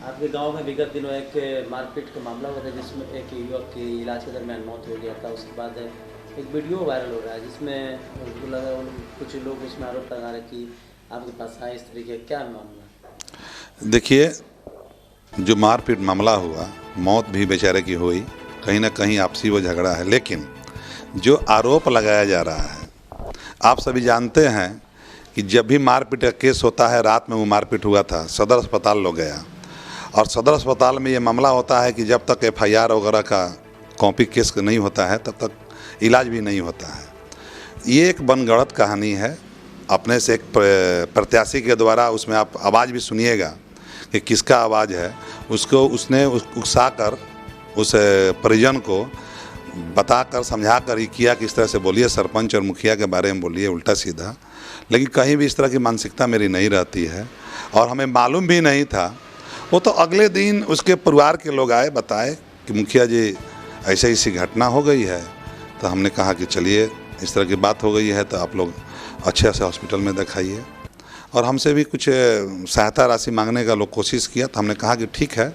आपके गांव में विगत दिनों एक मारपीट का मामला हुआ था जिसमें एक युवक की इलाज के दरमियान मौत हो गया था। उसके बाद एक वीडियो वायरल हो रहा है जिसमें कुछ लोग इसमें आरोप लगा रहे कि आपके पास आए इस तरीके क्या मामला। देखिए, जो मारपीट मामला हुआ, मौत भी बेचारे की हुई, कहीं ना कहीं आपसी वो झगड़ा है। लेकिन जो आरोप लगाया जा रहा है, आप सभी जानते हैं कि जब भी मारपीट का केस होता है, रात में वो मारपीट हुआ था, सदर अस्पताल लोग गया और सदर अस्पताल में ये मामला होता है कि जब तक एफआईआर वगैरह का कॉपी केस नहीं होता है तब तक इलाज भी नहीं होता है। ये एक बनगढ़ंत कहानी है। अपने से एक प्रत्याशी के द्वारा उसमें आप आवाज़ भी सुनिएगा कि किसका आवाज़ है, उसको उसने उकसाकर उस परिजन को बताकर समझाकर ये किया कि इस तरह से बोलिए, सरपंच और मुखिया के बारे में बोलिए उल्टा सीधा। लेकिन कहीं भी इस तरह की मानसिकता मेरी नहीं रहती है और हमें मालूम भी नहीं था। वो तो अगले दिन उसके परिवार के लोग आए, बताए कि मुखिया जी ऐसे ऐसी घटना हो गई है। तो हमने कहा कि चलिए, इस तरह की बात हो गई है तो आप लोग अच्छे से हॉस्पिटल में दिखाइए। और हमसे भी कुछ सहायता राशि मांगने का लोग कोशिश किया। तो हमने कहा कि ठीक है,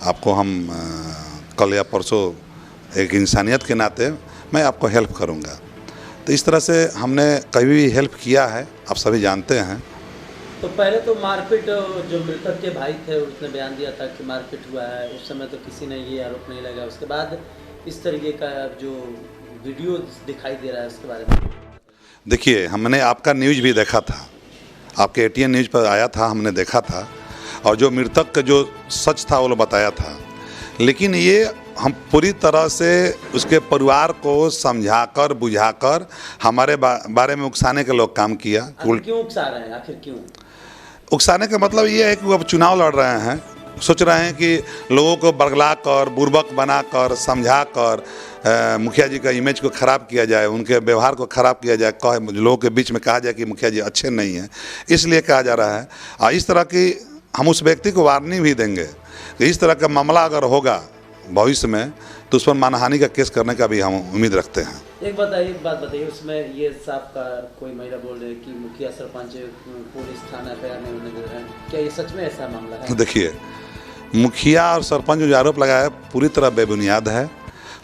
आपको हम कल या परसों एक इंसानियत के नाते मैं आपको हेल्प करूंगा। तो इस तरह से हमने कभी भी हेल्प किया है, आप सभी जानते हैं। तो पहले तो मारपीट, जो मृतक के भाई थे उसने बयान दिया था कि मारपीट हुआ है, उस समय तो किसी ने ये आरोप नहीं लगाया। उसके बाद इस तरीके का जो वीडियो दिखाई दे रहा है उसके बारे में देखिए, हमने आपका न्यूज़ भी देखा था, आपके एटीएन न्यूज़ पर आया था, हमने देखा था। और जो मृतक का जो सच था वो बताया था। लेकिन ये हम पूरी तरह से उसके परिवार को समझाकर बुझाकर हमारे बारे में उकसाने के लोग काम किया। क्यों उकसा रहे हैं, आखिर क्यों उकसाने का मतलब ये है कि वो अब चुनाव लड़ रहे हैं, सोच रहे हैं कि लोगों को बरगला कर, बुर्बक बनाकर, समझाकर मुखिया जी का इमेज को ख़राब किया जाए, उनके व्यवहार को ख़राब किया जाए, लोगों के बीच में कहा जाए कि मुखिया जी अच्छे नहीं हैं, इसलिए कहा जा रहा है। और इस तरह की हम उस व्यक्ति को वार्निंग भी देंगे कि इस तरह का मामला अगर होगा भविष्य में तो उस पर मानहानि का केस करने का भी हम उम्मीद रखते हैं। एक बात बताइए, उसमें ये साफ का कोई महिला बोल रही है कि मुखिया सरपंच पुलिस थाना एफआईआर नहीं होने दे रहे हैं, क्या ये सच में ऐसा मामला है? देखिए, मुखिया और सरपंच जो आरोप लगाया है पूरी तरह बेबुनियाद है।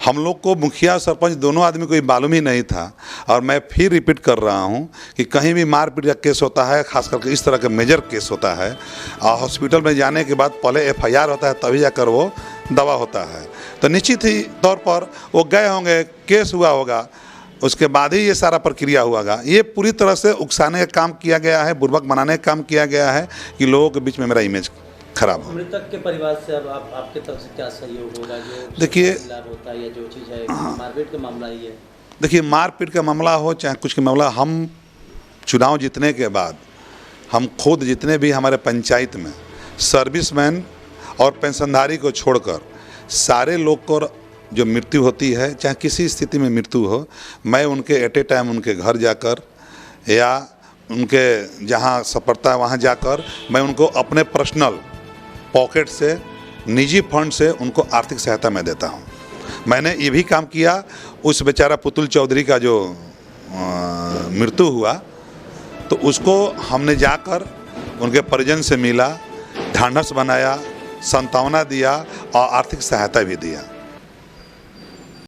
हम लोग को मुखिया और सरपंच दोनों आदमी को मालूम ही नहीं था। और मैं फिर रिपीट कर रहा हूं कि कहीं भी मारपीट का केस होता है, खास करके इस तरह का मेजर केस होता है, और हॉस्पिटल में जाने के बाद पहले एफआईआर होता है, तभी जाकर वो दवा होता है। तो निश्चित ही तौर पर वो गए होंगे, केस हुआ होगा, उसके बाद ही ये सारा प्रक्रिया हुआ। ये पूरी तरह से उकसाने का काम किया गया है, बुर्बक बनाने का काम किया गया है कि लोगों के बीच में मेरा इमेज खराब हो। मृतक के परिवार से अब आपके तरफ से क्या सहयोग होगा? जो देखिए, होता है या जो चीज़ है, मारपीट का मामला ही है। देखिए, मारपीट का मामला हो चाहे कुछ का मामला, हम चुनाव जीतने के बाद हम खुद जितने भी हमारे पंचायत में सर्विसमैन और पेंशनधारी को छोड़कर सारे लोग को जो मृत्यु होती है, चाहे किसी स्थिति में मृत्यु हो, मैं उनके एट ए टाइम उनके घर जाकर या उनके जहाँ सपरता है वहाँ जाकर मैं उनको अपने पर्सनल पॉकेट से, निजी फंड से उनको आर्थिक सहायता मैं देता हूँ। मैंने ये भी काम किया। उस बेचारा पुतुल चौधरी का जो मृत्यु हुआ तो उसको हमने जाकर उनके परिजन से मिला, ढांढस बनाया, सांत्वना दिया और आर्थिक सहायता भी दिया।